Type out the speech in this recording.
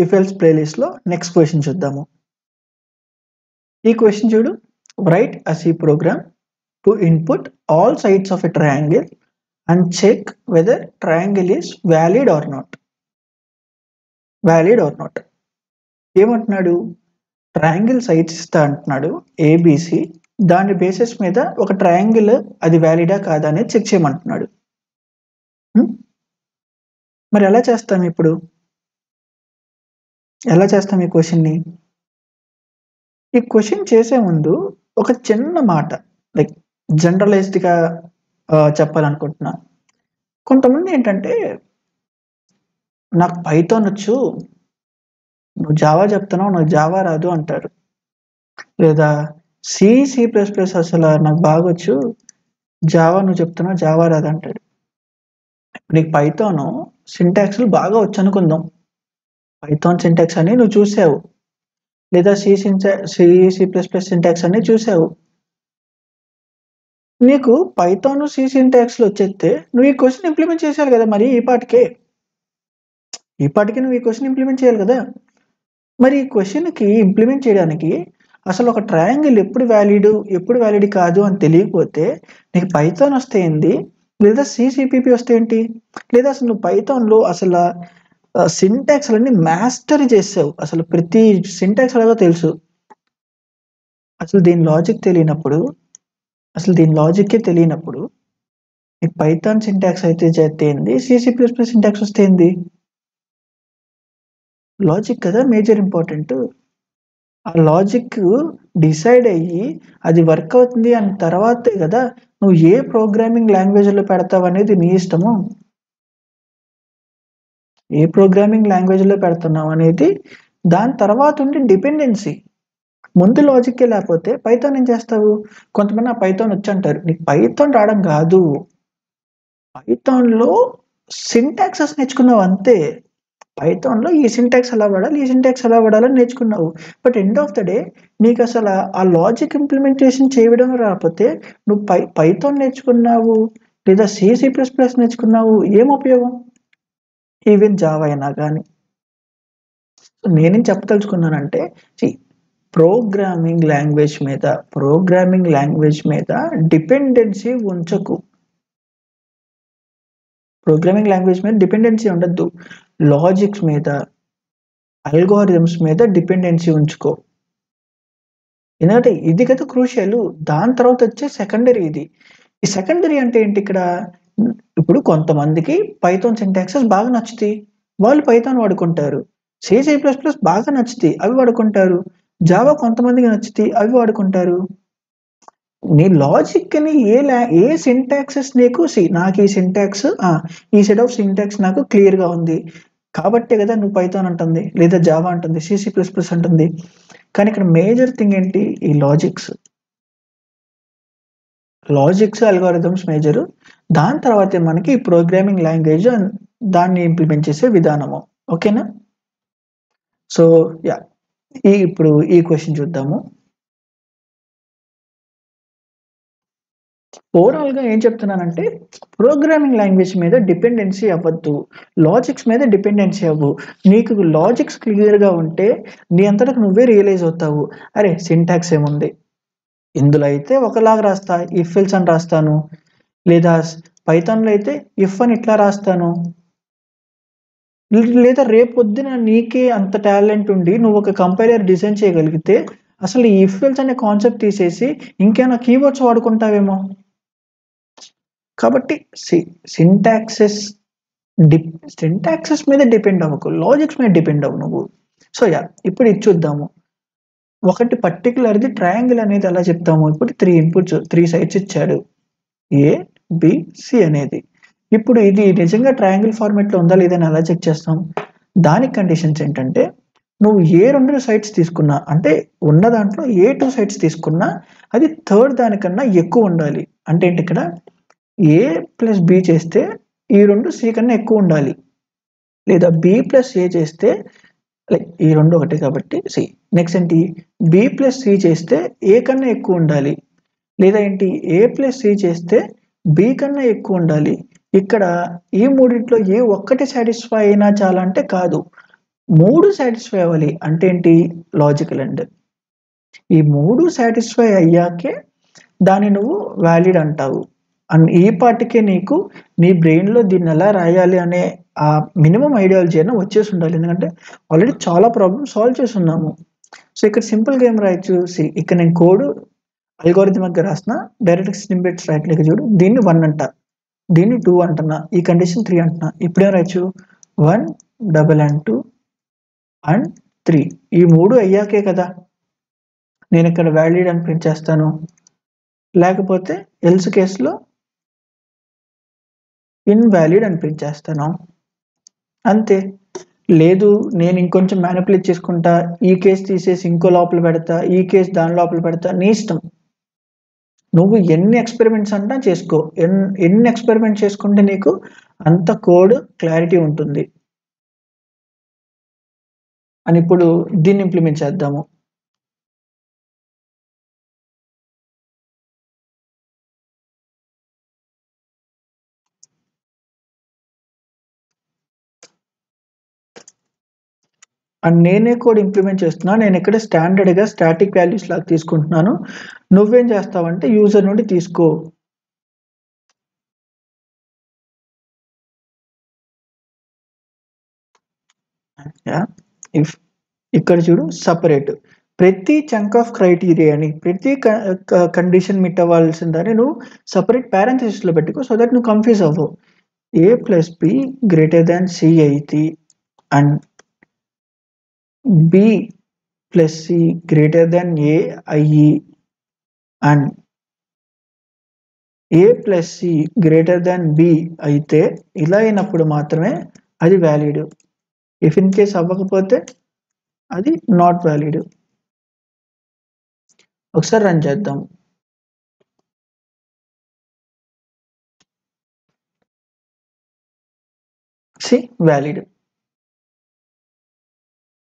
If else ప్లేలిస్ట్లో next question చూద్దాము. ఈ క్వశ్చన్ చూడు. Write a C program to input all sides of a triangle and check whether triangle is valid or not. ఏమంటున్నాడు? Triangle sides ఇస్తా అంటున్నాడు ABC. దాని basis మీద ఒక ట్రయాంగిల్ అది వ్యాలిడా కాదా అనేది చెక్ చేయమంటున్నాడు. మరి ఎలా చేస్తాం ఇప్పుడు? ఎలా చేస్తాం ఈ క్వశ్చన్ని? ఈ క్వశ్చన్ చేసే ముందు ఒక చిన్న మాట, లైక్ జనరలైజ్డ్గా చెప్పాలనుకుంటున్నా. కొంతమంది ఏంటంటే, నాకు పైథాన్ వచ్చు, నువ్వు జావా చెప్తున్నావు, నాకు జావా రాదు అంటారు. లేదా సి ప్లస్ ప్లస్ అసలు నాకు బాగొచ్చు, జావా నువ్వు చెప్తున్నావు, జావా రాదు అంటాడు. నీకు పైథాన్ సింటాక్స్లు బాగా వచ్చు అనుకుందాం. పైథాన్ సింటాక్స్ అని నువ్వు చూసావు, లేదా సి ప్లస్ ప్లస్ సింటాక్స్ అని చూసావు. నీకు పైథాన్ సి సింటాక్స్లో వచ్చేస్తే నువ్వు ఈ క్వశ్చన్ ఇంప్లిమెంట్ చేసేయాలి కదా. మరి ఈ పాటికి నువ్వు ఈ క్వశ్చన్ ఇంప్లిమెంట్ చేయాలి కదా. మరి ఈ క్వశ్చన్కి ఇంప్లిమెంట్ చేయడానికి అసలు ఒక ట్రయాంగిల్ ఎప్పుడు వ్యాలిడ్ కాదు అని తెలియకపోతే నీకు పైథాన్ వస్తే ఏంది, లేదా సిపిపి వస్తే ఏంటి? లేదా అసలు నువ్వు పైథాన్లో అసలు సింటాక్స్ అన్ని మాస్టరీ చేసావు, అసలు ప్రతి సింటాక్స్ అలాగో తెలుసు. అసలు దీని లాజిక్కే తెలియనప్పుడు నీకు పైథాన్ సింటాక్స్ అయితే చేస్తే ఏంది, సి ప్లస్ ప్లస్ సింటాక్స్ వస్తే ఏంది? లాజిక్ కదా మేజర్ ఇంపార్టెంట్. ఆ లాజిక్ డిసైడ్ అయ్యి అది వర్క్ అవుతుంది అన్న తర్వాతే కదా నువ్వు ఏ ప్రోగ్రామింగ్ లాంగ్వేజ్లో పెడతావు అనేది నీ ఇష్టము. ఏ ప్రోగ్రామింగ్ లాంగ్వేజ్లో పెడుతున్నావు అనేది దాని తర్వాత ఉండే డిపెండెన్సీ. ముందు లాజిక్కే లేకపోతే పైథాన్ ఏం చేస్తావు? కొంతమంది ఆ పైథాన్ వచ్చి అంటారు, నీకు పైథాన్ రావడం కాదు, పైథాన్లో సింటాక్సెస్ నేర్చుకున్నావు అంతే. పైథాన్లో ఈ సింటాక్స్ ఎలా వాడాలని నేర్చుకున్నావు. But end of the day నీకు అసలు ఆ లాజిక్ ఇంప్లిమెంటేషన్ చేయడం రాకపోతే నువ్వు పైథాన్ నేర్చుకున్నావు, లేదా సి ప్లస్ ప్లస్ నేర్చుకున్నావు, ఏం ఉపయోగం? ఈవెన్ జావా అయినా కానీ. నేనేం చెప్పదలుచుకున్నానంటే, ప్రోగ్రామింగ్ లాంగ్వేజ్ మీద డిపెండెన్సీ ఉంచకు. ప్రోగ్రామింగ్ లాంగ్వేజ్ మీద డిపెండెన్సీ ఉండద్దు. లాజిక్స్ మీద, అల్గోరిథమ్స్ మీద డిపెండెన్సీ ఉంచుకో. ఎందుకంటే ఇది కదా క్రూషియల్. దాని తర్వాత వచ్చే సెకండరీ ఇది. ఈ సెకండరీ అంటే ఏంటి ఇక్కడ? ఇప్పుడు కొంతమందికి పైథాన్ సింటాక్సెస్ బాగా నచ్చుతాయి, వాళ్ళు పైథాన్ వాడుకుంటారు. సి ప్లస్ ప్లస్ బాగా నచ్చుతాయి, అవి వాడుకుంటారు. జావా కొంతమందికి నచ్చుతాయి, అవి వాడుకుంటారు. నీ లాజిక్ని ఏ సింటాక్సెస్ నీకు నాకు ఈ సింటాక్స్, ఈ సెట్ ఆఫ్ సింటాక్స్ నాకు క్లియర్గా ఉంది కాబట్టే కదా నువ్వు పైథాన్ అంటుంది, లేదా జావా అంటుంది, సి ప్లస్ ప్లస్ అంటుంది. కానీ ఇక్కడ మేజర్ థింగ్ ఏంటి? ఈ లాజిక్స్, అల్గోరిథమ్స్ మేజరు. దాని తర్వాతే మనకి ప్రోగ్రామింగ్ లాంగ్వేజ్ దాన్ని ఇంప్లిమెంట్ చేసే విధానము. ఓకేనా? సో యా, ఇప్పుడు ఈ క్వశ్చన్ చూద్దాము. ఓవరాల్గా ఏం చెప్తున్నానంటే, ప్రోగ్రామింగ్ లాంగ్వేజ్ మీద డిపెండెన్సీ అవ్వద్దు, లాజిక్స్ మీద డిపెండెన్సీ అవ్వు. నీకు లాజిక్స్ క్లియర్గా ఉంటే నీ అంతటా నువ్వే రియలైజ్ అవుతావు, అరే సింటాక్స్ ఏముంది, ఇందులో అయితే ఒకలాగా రాస్తా, ఇఫ్ ఎల్స్ అని రాస్తాను, లేదా పైథాన్లో అయితే ఇఫ్ అని ఇట్లా రాస్తాను. లేదా రేపొద్దున నీకే అంత టాలెంట్ ఉండి నువ్వు ఒక కంపైలర్ డిజైన్ చేయగలిగితే అసలు ఈ ఇఫ్ ఎల్స్ అనే కాన్సెప్ట్ తీసేసి ఇంకేమైనా కీవర్డ్స్ వాడుకుంటావేమో. కాబట్టి సింటాక్సెస్ మీద డిపెండ్ అవ్వకు, లాజిక్స్ మీద డిపెండ్ అవ్వు నువ్వు. సో యా, ఇప్పుడు ఇది చూద్దాము. ఒకటి పర్టికులర్ది ట్రయాంగిల్ అనేది ఎలా చెప్తాము? ఇప్పుడు 3 ఇన్పుట్స్, 3 సైడ్స్ ఇచ్చాడు, ఏ బి సి అనేది. ఇప్పుడు ఇది నిజంగా ట్రయాంగిల్ ఫార్మేట్లో ఉందా లేదని ఎలా చెక్ చేస్తాం? దానికి కండిషన్స్ ఏంటంటే, నువ్వు ఏ 2 సైడ్స్ తీసుకున్నా, అంటే ఉన్న దాంట్లో ఏ 2 సైడ్స్ తీసుకున్నా అది థర్డ్ దానికన్నా ఎక్కువ ఉండాలి. అంటే ఏంటి? ఇక్కడ ఏ ప్లస్ బి చేస్తే ఈ 2 సి కన్నా ఎక్కువ ఉండాలి, లేదా బి ప్లస్ ఏ చేస్తే ఈ 2 ఒకటే కాబట్టి సి. నెక్స్ట్ ఏంటి? బి ప్లస్ సి చేస్తే ఏ కన్నా ఎక్కువ ఉండాలి, లేదా ఏంటి? ఏ ప్లస్ సి చేస్తే బి కన్నా ఎక్కువ ఉండాలి. ఇక్కడ ఈ మూడింట్లో ఏ ఒక్కటి సాటిస్ఫై అయినా చాలా అంటే కాదు, 3 సాటిస్ఫై అవ్వాలి అంటే ఏంటి? Logical and. ఈ 3 సాటిస్ఫై అయ్యాకే దాన్ని నువ్వు వ్యాలిడ్ అంటావు. అండ్ ఈ పాటికే నీకు నీ బ్రెయిన్‌లో దీన్ని ఎలా రాయాలి అనే ఆ మినిమమ్ ఐడియాలజీ అయినా వచ్చేసి ఉండాలి. ఎందుకంటే ఆల్రెడీ చాలా ప్రాబ్లమ్స్ సాల్వ్ చేసున్నాము. సో ఇక్కడ సింపుల్‌గా ఏం రాయొచ్చు? ఇక్కడ నేను కోడ్ అల్గోరిథమిక్‌గా రాసిన డైరెక్ట్‌గా స్నిప్పెట్స్ రాయట్లేదు చూడు. దీన్ని 1 అంట. దీన్ని 2 అంటున్నా. ఈ కండిషన్ 3 అంటున్నా. ఇప్పుడేం రాయొచ్చు? 1 2 అండ్ 3 ఈ 3 అయ్యాకే కదా నేను ఇక్కడ వ్యాలిడ్ అని ప్రింట్ చేస్తాను. లేకపోతే ఎల్స్ కేసులో ఇన్వాలిడ్ అని ప్రింట్ చేస్తాను. అంతే. లేదు నేను ఇంకొంచెం మ్యానిపులేట్ చేసుకుంటా, ఈ కేస్ తీసేసి ఇంకో లోపల పెడతా, ఈ కేస్ దాని లోపల పెడతా, నీ ఇష్టం. నువ్వు ఎన్ని ఎక్స్పెరిమెంట్స్ అంటా చేసుకో. ఎన్ని ఎక్స్పెరిమెంట్ చేసుకుంటే నీకు అంత కోడ్ క్లారిటీ ఉంటుంది. అని ఇప్పుడు దీన్ని ఇంప్లిమెంట్ చేద్దాము. అండ్ నేనే కోడ్ ఇంప్లిమెంట్ చేస్తున్నా. నేను ఇక్కడ స్టాండర్డ్‌గా స్టాటిక్ వాల్యూస్ లాగా తీసుకుంటున్నాను. నువ్వేం చేస్తావంటే యూజర్ నుండి తీసుకో. యాహ్! ఇఫ్ ఇక్కడ చూడు సెపరేట్. ప్రతి చంక్ ఆఫ్ క్రైటీరియాని, ప్రతి కండిషన్ మీట్ అవ్వాల్సిన దాన్ని నువ్వు సెపరేట్ పారెంథసిస్‌లో పెట్టుకో. సో దట్ నువ్వు కన్‌ఫ్యూజ్ అవ్వవు. A plus B greater than C అయితే and B plus C greater than A అయ్యి and A plus C greater than B అయితే ఇలా అయినప్పుడు మాత్రమే అది వ్యాలిడ్. ఇఫ్ ఇన్ కేస్ అవ్వకపోతే అది నాట్ వ్యాలిడ్. ఒకసారి రన్ చేద్దాం. See valid.